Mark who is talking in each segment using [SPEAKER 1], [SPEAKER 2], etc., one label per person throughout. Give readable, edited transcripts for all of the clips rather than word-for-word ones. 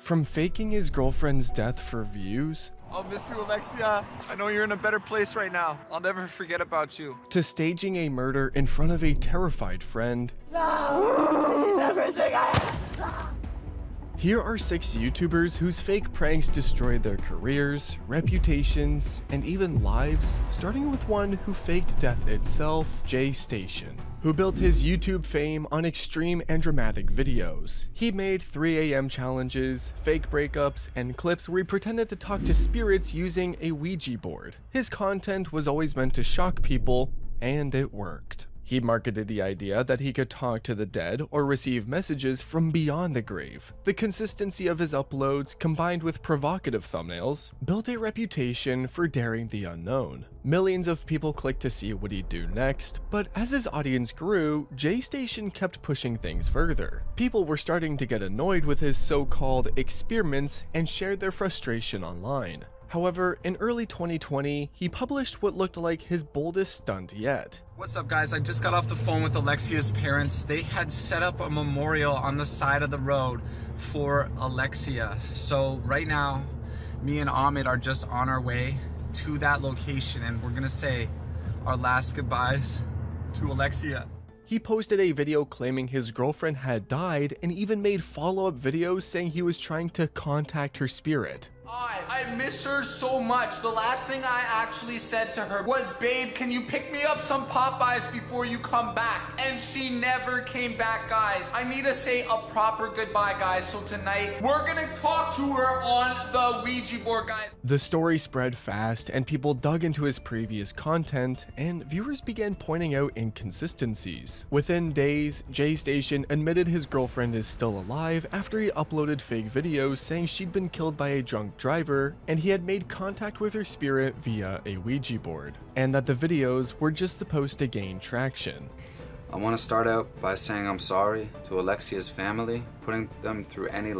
[SPEAKER 1] From faking his girlfriend's death for views,
[SPEAKER 2] I'll miss you, Alexia. I know you're in a better place right now. I'll never forget about you.
[SPEAKER 1] to staging a murder in front of a terrified friend.
[SPEAKER 3] No! He's everything I have!
[SPEAKER 1] Here are 6 YouTubers whose fake pranks destroyed their careers, reputations, and even lives, starting with one who faked death itself, JayStation, who built his YouTube fame on extreme and dramatic videos. He made 3 AM challenges, fake breakups, and clips where he pretended to talk to spirits using a Ouija board. His content was always meant to shock people, and it worked. He marketed the idea that he could talk to the dead or receive messages from beyond the grave. The consistency of his uploads, combined with provocative thumbnails, built a reputation for daring the unknown. Millions of people clicked to see what he'd do next, but as his audience grew, JayStation kept pushing things further. People were starting to get annoyed with his so-called experiments and shared their frustration online. However, in early 2020, he published what looked like his boldest stunt yet.
[SPEAKER 2] What's up, guys? I just got off the phone with Alexia's parents. They had set up a memorial on the side of the road for Alexia. So right now, me and Ahmed are just on our way to that location, and we're gonna say our last goodbyes to Alexia.
[SPEAKER 1] He posted a video claiming his girlfriend had died and even made follow-up videos saying he was trying to contact her spirit.
[SPEAKER 4] I miss her so much. The last thing I actually said to her was, babe, can you pick me up some Popeyes before you come back? And she never came back, guys. I need to say a proper goodbye, guys. So tonight, we're gonna talk to her on the Ouija board, guys.
[SPEAKER 1] The story spread fast and people dug into his previous content, and viewers began pointing out inconsistencies. Within days, JayStation admitted his girlfriend is still alive after he uploaded fake videos saying she'd been killed by a drunk driver, and he had made contact with her spirit via a Ouija board, and that the videos were just supposed to gain traction.
[SPEAKER 5] I want to start out by saying I'm sorry to Alexia's family, putting them through any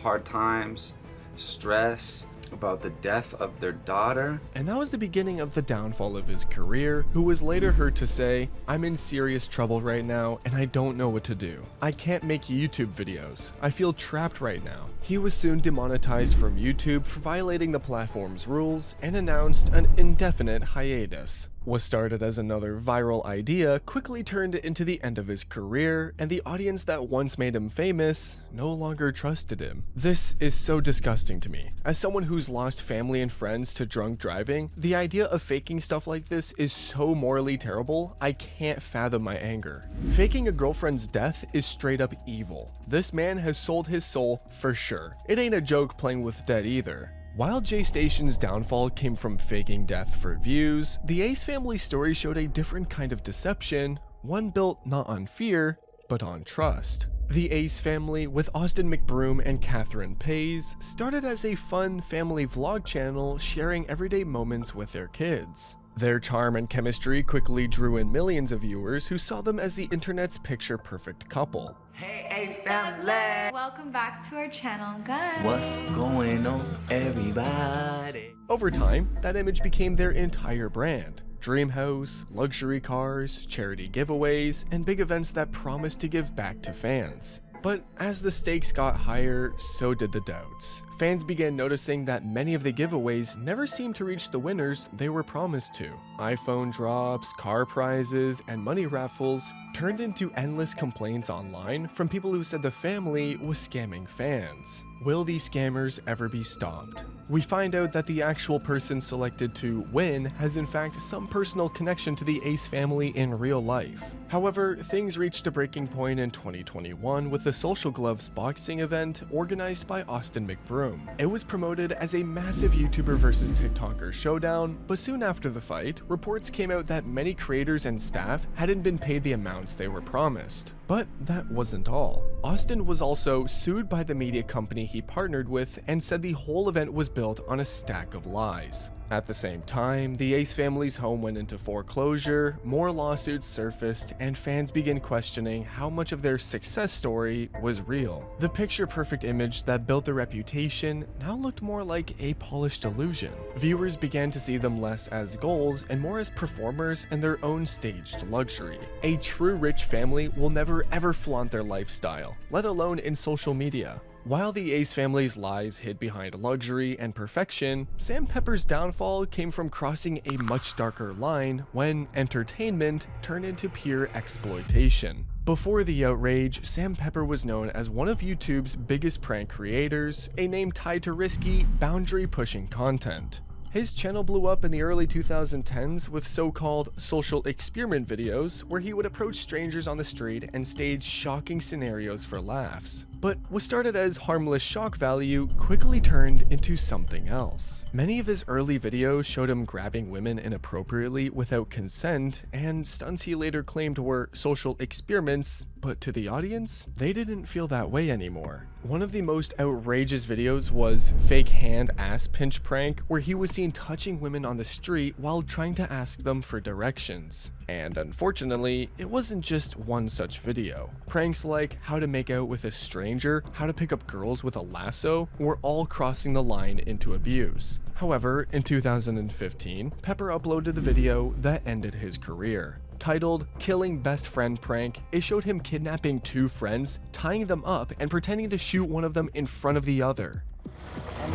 [SPEAKER 5] hard times, stress about the death of their daughter.
[SPEAKER 1] And that was the beginning of the downfall of his career, who was later heard to say, "I'm in serious trouble right now and I don't know what to do. I can't make YouTube videos. I feel trapped right now." He was soon demonetized from YouTube for violating the platform's rules and announced an indefinite hiatus. What started as another viral idea quickly turned into the end of his career, and the audience that once made him famous no longer trusted him. This is so disgusting to me. As someone who's lost family and friends to drunk driving, the idea of faking stuff like this is so morally terrible, I can't fathom my anger. Faking a girlfriend's death is straight up evil. This man has sold his soul for sure. It ain't a joke playing with dead either. While JayStation's downfall came from faking death for views, the Ace family story showed a different kind of deception, one built not on fear, but on trust. The Ace family, with Austin McBroom and Catherine Pays, started as a fun family vlog channel sharing everyday moments with their kids. Their charm and chemistry quickly drew in millions of viewers who saw them as the internet's picture-perfect couple.
[SPEAKER 3] Hey, Ace family!
[SPEAKER 6] Welcome back to our channel, guys.
[SPEAKER 3] What's going on, everybody?
[SPEAKER 1] Over time, that image became their entire brand. Dream house, luxury cars, charity giveaways, and big events that promised to give back to fans. But as the stakes got higher, so did the doubts. Fans began noticing that many of the giveaways never seemed to reach the winners they were promised to. iPhone drops, car prizes, and money raffles turned into endless complaints online from people who said the family was scamming fans. Will these scammers ever be stopped? We find out that the actual person selected to win has in fact some personal connection to the Ace family in real life. However, things reached a breaking point in 2021 with the Social Gloves boxing event organized by Austin McBroom. It was promoted as a massive YouTuber versus TikToker showdown, but soon after the fight, reports came out that many creators and staff hadn't been paid the amounts they were promised. But that wasn't all. Austin was also sued by the media company he partnered with and said the whole event was built on a stack of lies. At the same time, the Ace family's home went into foreclosure, more lawsuits surfaced, and fans began questioning how much of their success story was real. The picture-perfect image that built their reputation now looked more like a polished illusion. Viewers began to see them less as goals and more as performers in their own staged luxury. A true rich family will never ever flaunt their lifestyle, let alone in social media. While the Ace family's lies hid behind luxury and perfection, Sam Pepper's downfall came from crossing a much darker line when entertainment turned into pure exploitation. Before the outrage, Sam Pepper was known as one of YouTube's biggest prank creators, a name tied to risky, boundary-pushing content. His channel blew up in the early 2010s with so-called social experiment videos where he would approach strangers on the street and stage shocking scenarios for laughs. But what started as harmless shock value quickly turned into something else. Many of his early videos showed him grabbing women inappropriately without consent, and stunts he later claimed were social experiments, but to the audience, they didn't feel that way anymore. One of the most outrageous videos was fake hand ass pinch prank, where he was seen touching women on the street while trying to ask them for directions. And unfortunately, it wasn't just one such video. Pranks like how to make out with a stranger, how to pick up girls with a lasso, were all crossing the line into abuse. However, in 2015, Pepper uploaded the video that ended his career. Titled "Killing Best Friend Prank," it showed him kidnapping two friends, tying them up, and pretending to shoot one of them in front of the other.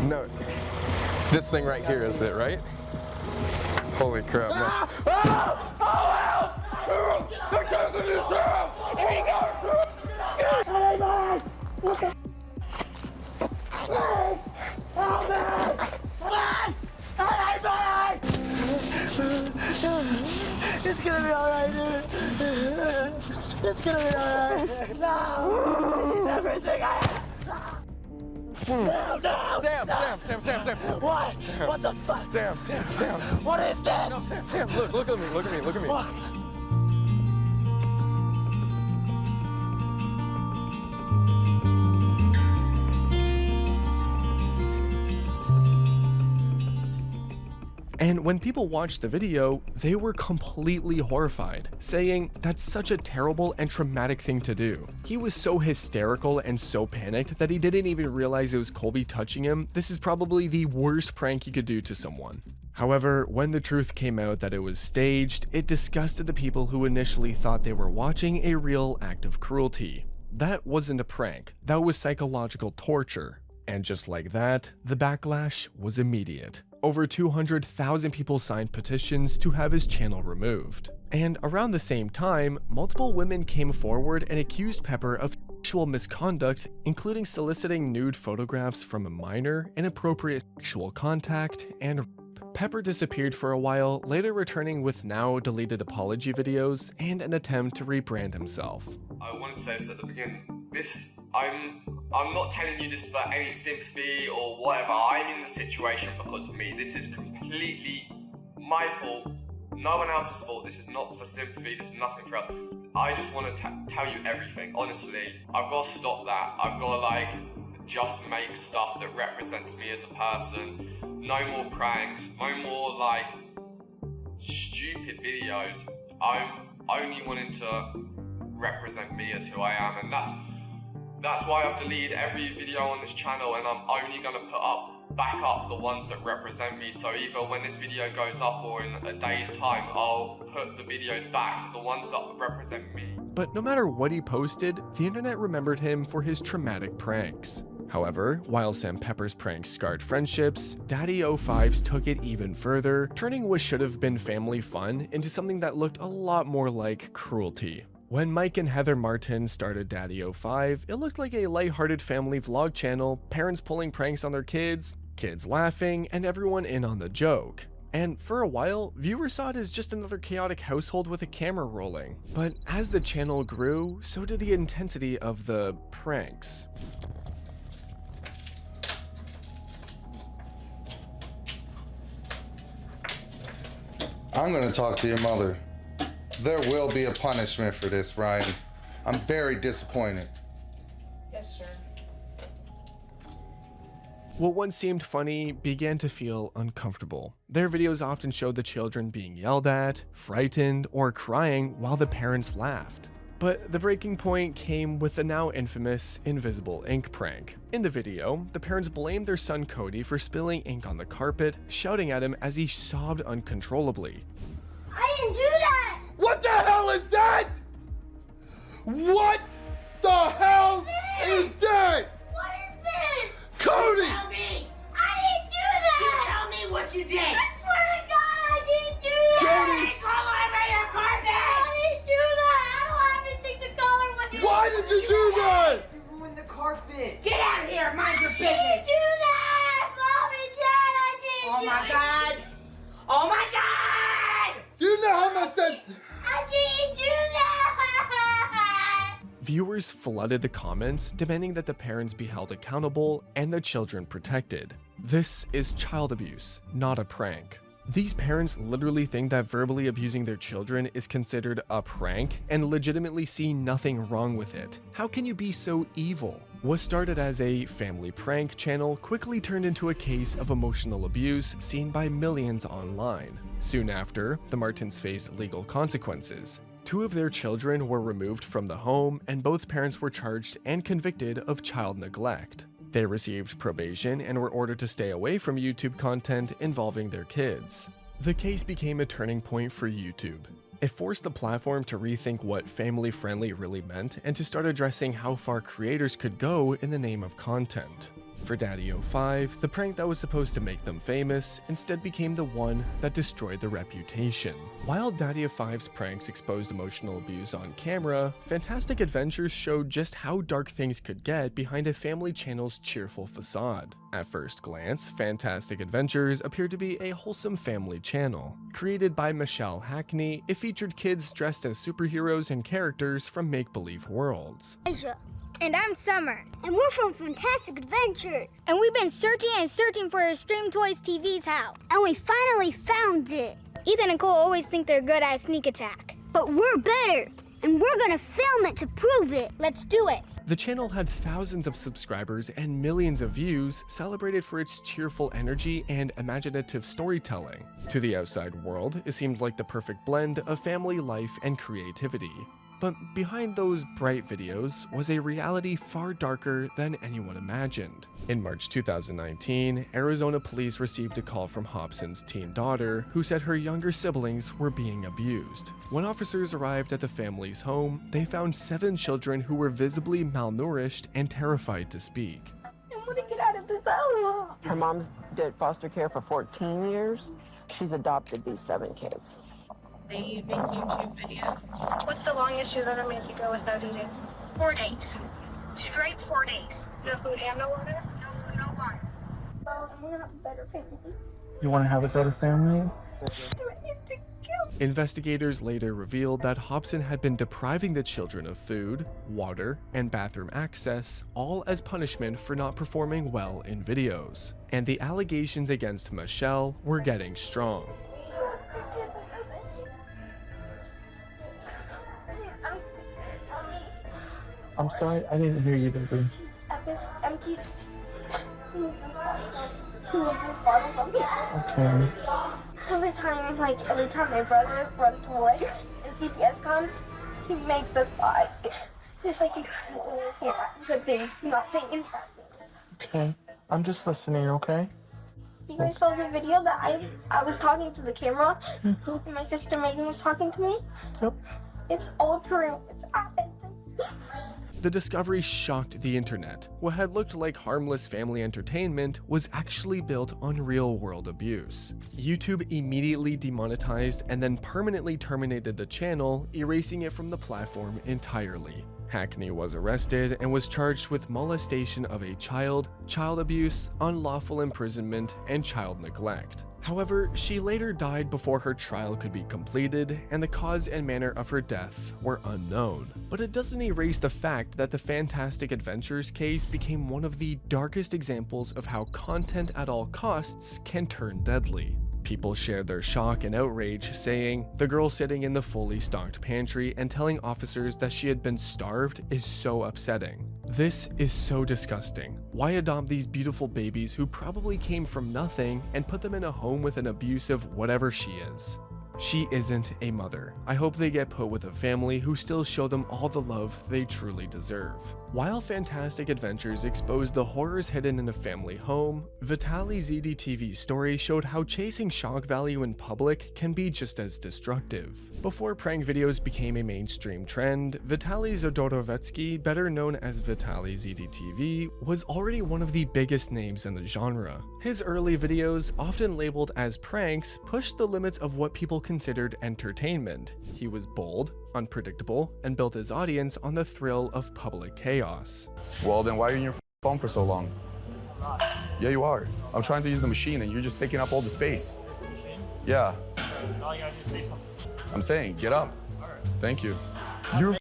[SPEAKER 7] No, this thing right here is it, right? Holy crap, man.
[SPEAKER 3] It's gonna be alright, dude. It's gonna be alright. No! He's everything I have. No!
[SPEAKER 7] Sam.
[SPEAKER 3] What? What the fuck?
[SPEAKER 7] Sam.
[SPEAKER 3] What is this?
[SPEAKER 7] No, Sam, look at me.
[SPEAKER 3] What?
[SPEAKER 1] And when people watched the video, they were completely horrified, saying that's such a terrible and traumatic thing to do. He was so hysterical and so panicked that he didn't even realize it was Colby touching him. This is probably the worst prank he could do to someone. However, when the truth came out that it was staged, it disgusted the people who initially thought they were watching a real act of cruelty. That wasn't a prank, that was psychological torture. And just like that, the backlash was immediate. Over 200,000 people signed petitions to have his channel removed. And around the same time, multiple women came forward and accused Pepper of sexual misconduct, including soliciting nude photographs from a minor, inappropriate sexual contact, and Pepper disappeared for a while, later returning with now deleted apology videos and an attempt to rebrand himself.
[SPEAKER 8] I want to say this at the beginning. I'm not telling you this for any sympathy or whatever. I'm in the situation because of me. This is completely my fault. No one else's fault. This is not for sympathy. This is nothing for us. I just want to tell you everything. Honestly, I've got to stop that. I've got to just make stuff that represents me as a person. No more pranks. No more stupid videos. I'm only wanting to represent me as who I am, and that's why I've deleted every video on this channel, and I'm only gonna put back up the ones that represent me. So either when this video goes up or in a day's time, I'll put the videos back, the ones that represent me.
[SPEAKER 1] But no matter what he posted, the internet remembered him for his traumatic pranks. However, while Sam Pepper's pranks scarred friendships, DaddyOFive's took it even further, turning what should have been family fun into something that looked a lot more like cruelty. When Mike and Heather Martin started DaddyOFive, it looked like a lighthearted family vlog channel, parents pulling pranks on their kids laughing, and everyone in on the joke. And for a while, viewers saw it as just another chaotic household with a camera rolling. But as the channel grew, so did the intensity of the pranks.
[SPEAKER 9] I'm gonna talk to your mother. There will be a punishment for this, Ryan. I'm very disappointed.
[SPEAKER 10] Yes, sir.
[SPEAKER 1] What once seemed funny began to feel uncomfortable. Their videos often showed the children being yelled at, frightened, or crying while the parents laughed. But the breaking point came with the now infamous invisible ink prank. In the video, the parents blamed their son Cody for spilling ink on the carpet, shouting at him as he sobbed uncontrollably.
[SPEAKER 11] I didn't do that!
[SPEAKER 3] What the hell is that? What the hell is that?
[SPEAKER 11] What is
[SPEAKER 3] tell me?
[SPEAKER 11] I didn't do that!
[SPEAKER 3] You tell me what you did!
[SPEAKER 11] I swear to God, I didn't do that!
[SPEAKER 3] Jody, call over your carpet!
[SPEAKER 11] I didn't do that! I don't have anything to color when you...
[SPEAKER 7] Why did you do that?
[SPEAKER 3] You ruined the carpet! Get out of here! Mind your
[SPEAKER 11] I didn't
[SPEAKER 3] business!
[SPEAKER 11] do that! Mom and Dad, I didn't
[SPEAKER 3] Oh
[SPEAKER 11] do
[SPEAKER 3] my
[SPEAKER 11] it!
[SPEAKER 3] God! Oh my God!
[SPEAKER 7] Do you know how much that...
[SPEAKER 11] I didn't do that!
[SPEAKER 1] Viewers flooded the comments demanding that the parents be held accountable and the children protected. This is child abuse, not a prank. These parents literally think that verbally abusing their children is considered a prank and legitimately see nothing wrong with it. How can you be so evil? What started as a family prank channel quickly turned into a case of emotional abuse seen by millions online. Soon after, the Martins faced legal consequences. 2 of their children were removed from the home, and both parents were charged and convicted of child neglect. They received probation and were ordered to stay away from YouTube content involving their kids. The case became a turning point for YouTube. It forced the platform to rethink what family-friendly really meant and to start addressing how far creators could go in the name of content. For DaddyOFive, the prank that was supposed to make them famous instead became the one that destroyed their reputation. While DaddyOFive's pranks exposed emotional abuse on camera, Fantastic Adventures showed just how dark things could get behind a family channel's cheerful facade. At first glance, Fantastic Adventures appeared to be a wholesome family channel. Created by Michelle Hackney, it featured kids dressed as superheroes and characters from make-believe worlds.
[SPEAKER 11] Asia. And I'm Summer. And we're from Fantastic Adventures. And we've been searching and searching for a Stream Toys TV's house. And we finally found it. Ethan and Cole always think they're good at sneak attack. But we're better. And we're gonna film it to prove it. Let's do it.
[SPEAKER 1] The channel had thousands of subscribers and millions of views, celebrated for its cheerful energy and imaginative storytelling. To the outside world, it seemed like the perfect blend of family life and creativity. But behind those bright videos was a reality far darker than anyone imagined. In March 2019, Arizona police received a call from Hobson's teen daughter, who said her younger siblings were being abused. When officers arrived at the family's home, they found 7 children who were visibly malnourished and terrified to speak.
[SPEAKER 11] I wanna get out of this house.
[SPEAKER 10] Her mom's did foster care for 14 years. She's adopted these 7 kids.
[SPEAKER 12] They make YouTube videos. What's the longest you've ever made you go without eating? 4 days. Straight 4 days. No food and no water? No food, no water.
[SPEAKER 11] I'm gonna have a better family.
[SPEAKER 10] You want to have a better family?
[SPEAKER 1] Investigators later revealed that Hobson had been depriving the children of food, water, and bathroom access, all as punishment for not performing well in videos. And the allegations against Michelle were getting strong.
[SPEAKER 10] I'm sorry, I didn't hear you, baby.
[SPEAKER 11] Empty 2 of those bottles on me.
[SPEAKER 10] Okay.
[SPEAKER 11] Every time my brother runs away and CPS comes, he makes us lie. Just like you say good things, not saying bad things.
[SPEAKER 10] Okay. I'm just listening, okay?
[SPEAKER 11] You guys saw the video that I was talking to the camera and my sister Megan was talking to me?
[SPEAKER 10] Yep.
[SPEAKER 11] It's all true. It's happened.
[SPEAKER 1] The discovery shocked the internet. What had looked like harmless family entertainment was actually built on real-world abuse. YouTube immediately demonetized and then permanently terminated the channel, erasing it from the platform entirely. Hackney was arrested and was charged with molestation of a child, child abuse, unlawful imprisonment, and child neglect. However, she later died before her trial could be completed, and the cause and manner of her death were unknown. But it doesn't erase the fact that the Fantastic Adventures case became one of the darkest examples of how content at all costs can turn deadly. People shared their shock and outrage, saying, "The girl sitting in the fully stocked pantry and telling officers that she had been starved is so upsetting. This is so disgusting. Why adopt these beautiful babies who probably came from nothing and put them in a home with an abusive whatever she is? She isn't a mother. I hope they get put with a family who still show them all the love they truly deserve." While Fantastic Adventures exposed the horrors hidden in a family home, VitalyZDTV's story showed how chasing shock value in public can be just as destructive. Before prank videos became a mainstream trend, VitalyZDTV, better known as VitalyZDTV, was already one of the biggest names in the genre. His early videos, often labeled as pranks, pushed the limits of what people considered entertainment. He was bold, unpredictable, and built his audience on the thrill of public chaos.
[SPEAKER 13] Well, then why are you on your phone for so long? Yeah, you are. I'm trying to use the machine and you're just taking up all the space. Yeah.
[SPEAKER 14] All you gotta do is say something.
[SPEAKER 13] I'm saying, get up. Thank you. You're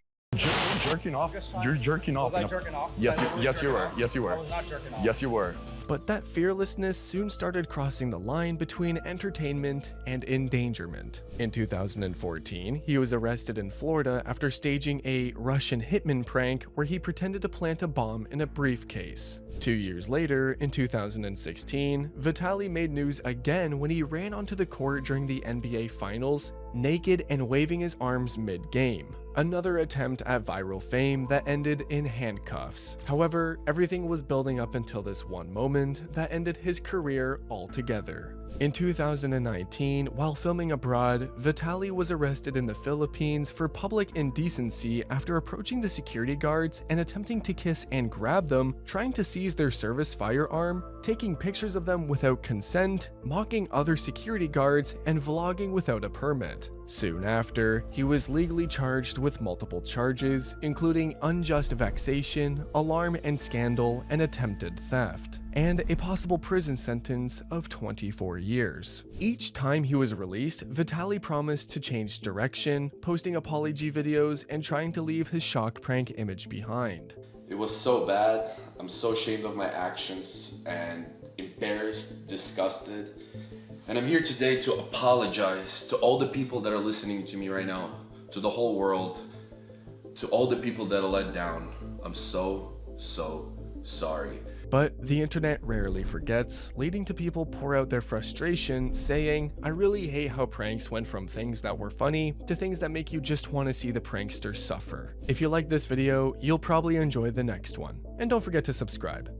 [SPEAKER 13] jerking off. You're jerking off.
[SPEAKER 14] Was I jerking off?
[SPEAKER 13] Yes, you were. Yes, you were.
[SPEAKER 14] I was not jerking off.
[SPEAKER 13] Yes, you were.
[SPEAKER 1] But that fearlessness soon started crossing the line between entertainment and endangerment. In 2014, he was arrested in Florida after staging a Russian hitman prank where he pretended to plant a bomb in a briefcase. 2 years later, in 2016, Vitaly made news again when he ran onto the court during the NBA Finals, naked and waving his arms mid-game. Another attempt at viral fame that ended in handcuffs. However, everything was building up until this one moment that ended his career altogether. In 2019, while filming abroad, Vitaly was arrested in the Philippines for public indecency after approaching the security guards and attempting to kiss and grab them, trying to seize their service firearm, taking pictures of them without consent, mocking other security guards, and vlogging without a permit. Soon after, he was legally charged with multiple charges, including unjust vexation, alarm and scandal, and attempted theft, and a possible prison sentence of 24 years. Each time he was released, Vitaly promised to change direction, posting apology videos and trying to leave his shock prank image behind.
[SPEAKER 15] It was so bad. I'm so ashamed of my actions and embarrassed, disgusted. And I'm here today to apologize to all the people that are listening to me right now, to the whole world, to all the people that are let down. I'm so sorry.
[SPEAKER 1] But the internet rarely forgets, leading to people pour out their frustration, saying, "I really hate how pranks went from things that were funny to things that make you just want to see the prankster suffer." If you like this video, you'll probably enjoy the next one. And don't forget to subscribe.